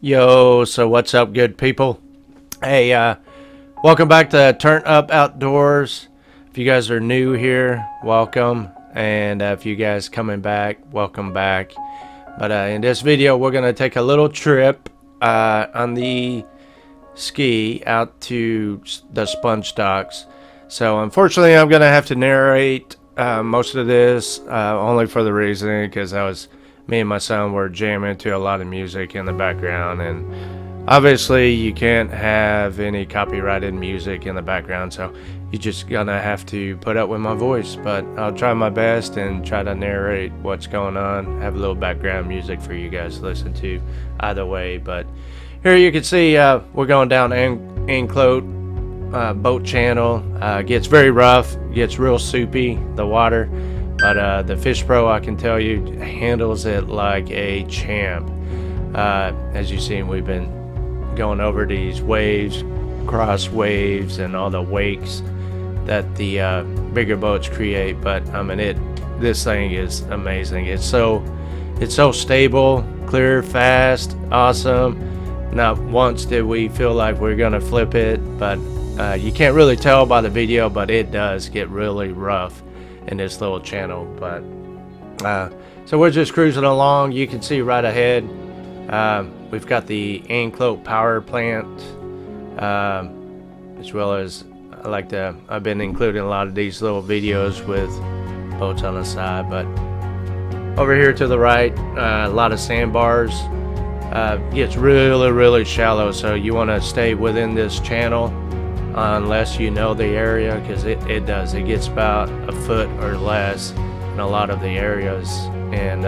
Yo, so what's up, good people? Hey, welcome back to Turnt-Up Outdoors. If you guys are new here, welcome. And if you guys coming back, welcome back. But in this video, we're going to take a little trip on the ski out to the Sponge Docks. So unfortunately, I'm going to have to narrate most of this only for the reason because me and my son were jamming to a lot of music in the background, and obviously you can't have any copyrighted music in the background, so you're just gonna have to put up with my voice. But I'll try my best and try to narrate what's going on, have a little background music for you guys to listen to either way. But here you can see we're going down Anclote boat channel. Gets very rough, gets real soupy, the water. But the Fish Pro, I can tell you, handles it like a champ. As you've seen, we've been going over these waves, cross waves, and all the wakes that the bigger boats create. But I mean, this thing is amazing. It's so stable, clear, fast, awesome. Not once did we feel like we're gonna flip it, but you can't really tell by the video, but it does get really rough in this little channel. But so we're just cruising along. You can see right ahead we've got the Anclote power plant, as well as I've been including a lot of these little videos with boats on the side. But over here to the right, a lot of sandbars. Gets really shallow, so you want to stay within this channel unless you know the area, because it gets about a foot or less in a lot of the areas, and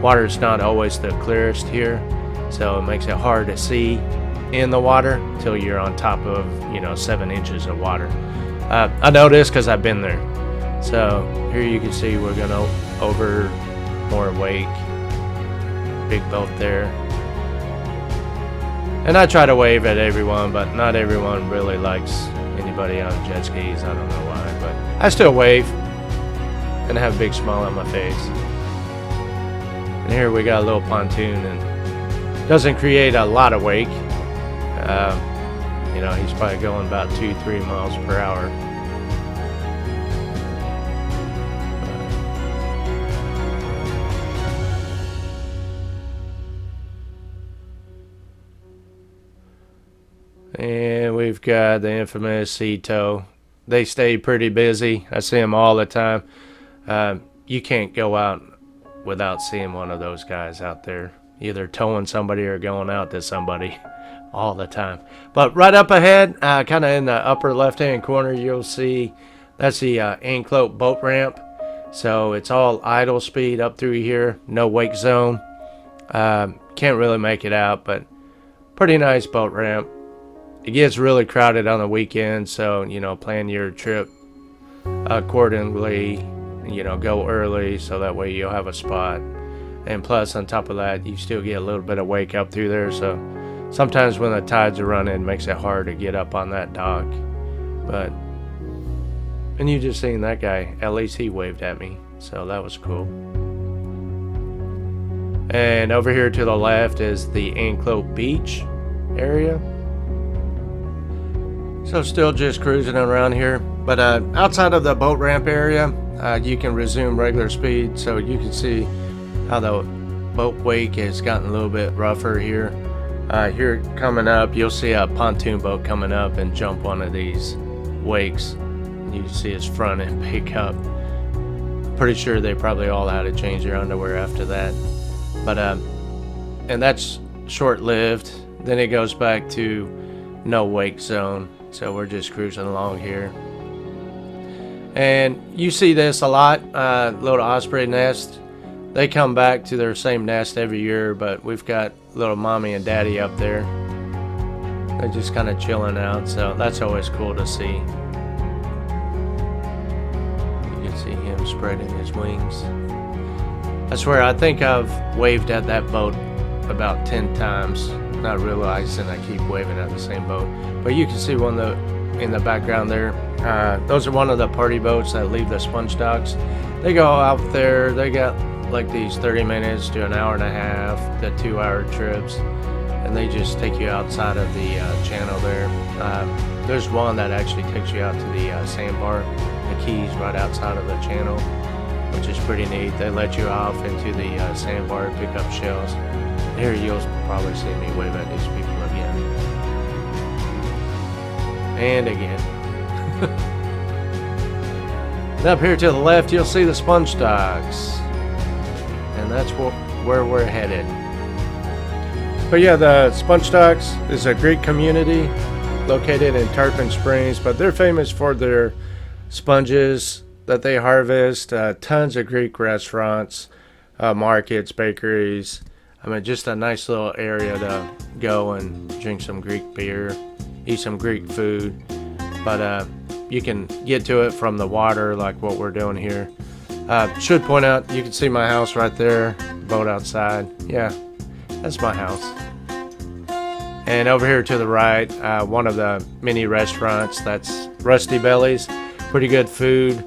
water's not always the clearest here, so it makes it hard to see in the water until you're on top of 7 inches of water. I know this because I've been there. So here you can see we're gonna over more wake, big boat there. And I try to wave at everyone, but not everyone really likes anybody on jet skis. I don't know why, but I still wave and have a big smile on my face. And here we got a little pontoon, and doesn't create a lot of wake. He's probably going about 2-3 miles per hour. And we've got the infamous sea tow. They stay pretty busy. I see them all the time. You can't go out without seeing one of those guys out there, either towing somebody or going out to somebody all the time. But right up ahead, kind of in the upper left-hand corner, you'll see that's the Anclote boat ramp. So it's all idle speed up through here, no wake zone. Can't really make it out, but pretty nice boat ramp. It gets really crowded on the weekend, so plan your trip accordingly. Go early so that way you'll have a spot. And plus, on top of that, you still get a little bit of wake up through there, so sometimes when the tides are running, it makes it hard to get up on that dock. And you just seen that guy, at least he waved at me, so that was cool. And over here to the left is the Anclote beach area. So still just cruising around here, but outside of the boat ramp area, you can resume regular speed. So you can see how the boat wake has gotten a little bit rougher here. Here coming up, you'll see a pontoon boat coming up and jump one of these wakes. You can see its front and pick up. Pretty sure they probably all had to change their underwear after that. But and that's short-lived. Then it goes back to no wake zone. So we're just cruising along here. And you see this a lot, little osprey nest. They come back to their same nest every year, but we've got little mommy and daddy up there. They're just kind of chilling out, so that's always cool to see. You can see him spreading his wings. I swear, I think I've waved at that boat about 10 times. Not realizing I keep waving at the same boat. But you can see one in the background there. Those are one of the party boats that leave the Sponge Docks. They go out there, they got like these 30 minutes to an hour and a half, the 2-hour trips. and they just take you outside of the channel there. There's one that actually takes you out to the sandbar, the keys right outside of the channel, which is pretty neat. They let you off into the sandbar and pick up shells. Here you'll probably see me wave at these people again. And again. And up here to the left you'll see the Sponge Docks. And that's where we're headed. But yeah, the Sponge Docks is a Greek community located in Tarpon Springs, but they're famous for their sponges that they harvest. Tons of Greek restaurants, markets, bakeries. I mean, just a nice little area to go and drink some Greek beer, eat some Greek food. But you can get to it from the water like what we're doing here. Should point out, you can see my house right there, boat outside. Yeah, that's my house. And over here to the right, one of the mini restaurants, that's Rusty Belly's. Pretty good food.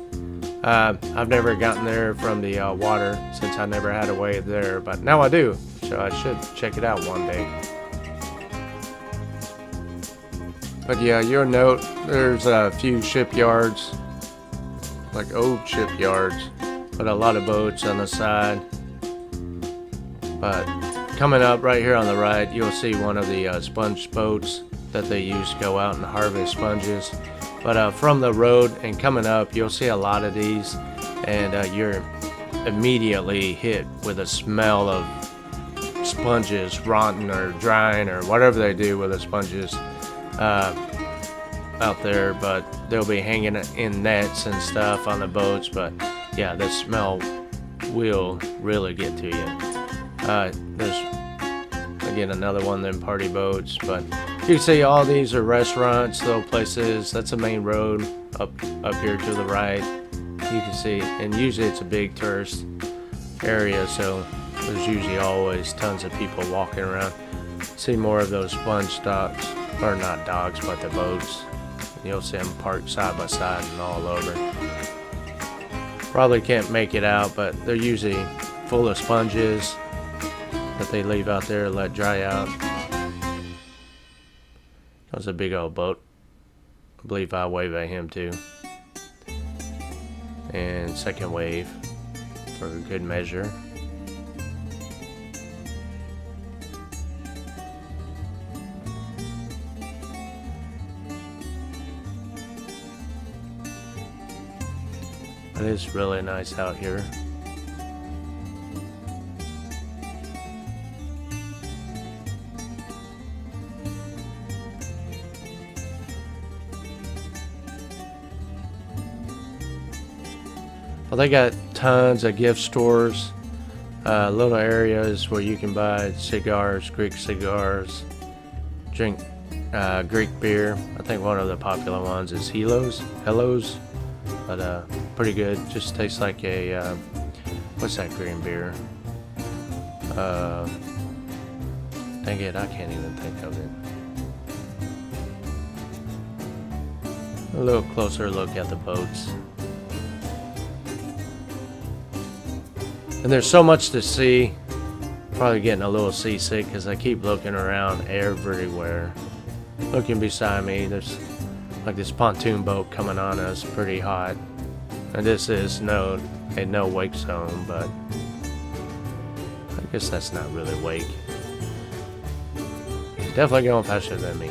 I've never gotten there from the water since I never had a way there, but now I do, so I should check it out one day. But yeah, you'll note there's a few shipyards, like old shipyards, but a lot of boats on the side. But coming up right here on the right, you'll see one of the sponge boats that they use to go out and harvest sponges. But from the road and coming up, you'll see a lot of these, and you're immediately hit with a smell of sponges rotting or drying or whatever they do with the sponges out there. But they'll be hanging in nets and stuff on the boats. But yeah, the smell will really get to you. There's again another one of them party boats, but you can see all these are restaurants, little places. That's a main road up here to the right. You can see, and usually it's a big tourist area, so there's usually always tons of people walking around. See more of those sponge docks, or not docks, but the boats. You'll see them parked side by side and all over. Probably can't make it out, but they're usually full of sponges that they leave out there to let dry out. That was a big old boat. I believe I wave at him too. And second wave for good measure. It is really nice out here. Well, they got tons of gift stores, little areas where you can buy cigars, Greek cigars, drink Greek beer. I think one of the popular ones is Hellos, but pretty good. Just tastes like a, what's that green beer? Dang it, I can't even think of it. A little closer look at the boats. And there's so much to see. Probably getting a little seasick because I keep looking around everywhere. Looking beside me, there's like this pontoon boat coming on us, pretty hot. And this is no wake zone, but I guess that's not really wake. He's definitely going faster than me.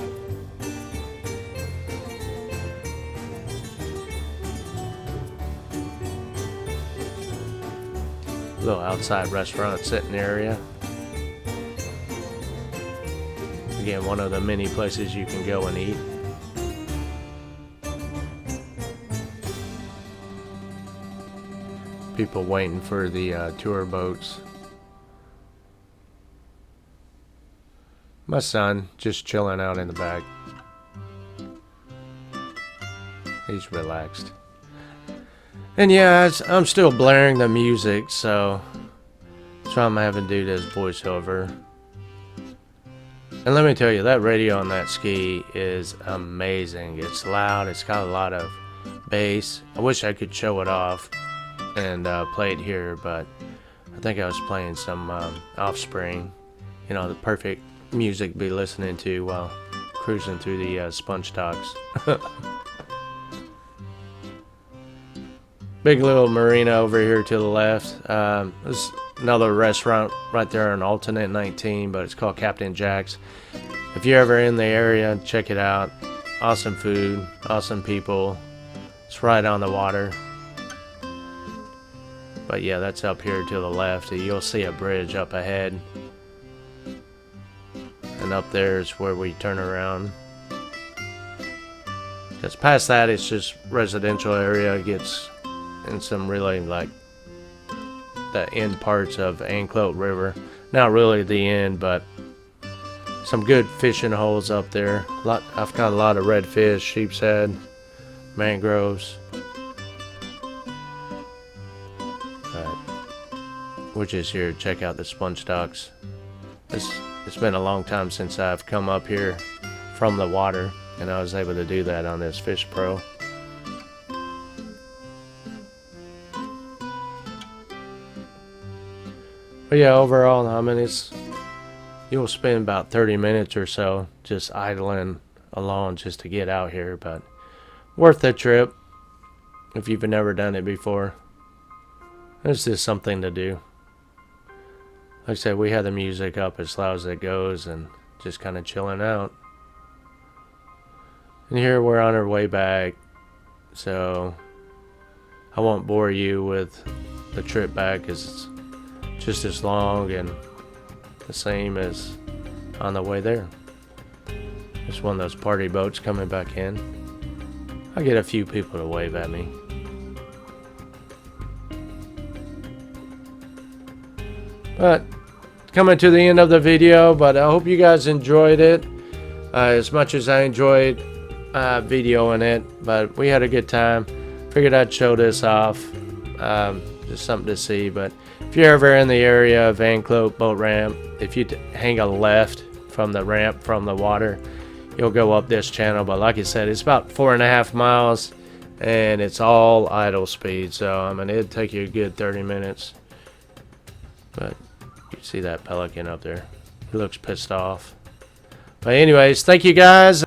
Little outside restaurant sitting area. Again, one of the many places you can go and eat. People waiting for the tour boats. My son just chilling out in the back. He's relaxed. And yeah, I'm still blaring the music, so I'm having to do this voiceover. And let me tell you, that radio on that ski is amazing. It's loud, it's got a lot of bass. I wish I could show it off and play it here, but I think I was playing some Offspring, you know, the perfect music to be listening to while cruising through the sponge docks. Big little marina over here to the left. There's another restaurant right there on Alternate 19, but it's called Captain Jack's. If you're ever in the area, check it out. Awesome food, awesome people. It's right on the water. But yeah, that's up here to the left. You'll see a bridge up ahead. And up there is where we turn around. Because past that, it's just residential area. It gets in some really like the end parts of Anclote River. Not really the end, but some good fishing holes up there. I've got a lot of redfish, sheep's head, mangroves. But we're just here to check out the sponge docks. It's been a long time since I've come up here from the water, and I was able to do that on this Fish Pro. But yeah, overall, I mean, you'll spend about 30 minutes or so just idling along just to get out here, but worth the trip if you've never done it before. It's just something to do. Like I said, we had the music up as loud as it goes and just kind of chilling out. And here we're on our way back, so I won't bore you with the trip back because it's just as long and the same as on the way there. Just one of those party boats coming back in. I get a few people to wave at me. But coming to the end of the video, but I hope you guys enjoyed it as much as I enjoyed videoing it. But we had a good time. Figured I'd show this off, just something to see. But if you're ever in the area of Anclote boat ramp, if you hang a left from the ramp from the water, you'll go up this channel. But like I said, it's about 4.5 miles and it's all idle speed, so I mean it'd take you a good 30 minutes. But you see that pelican up there, he looks pissed off. But anyways, thank you guys.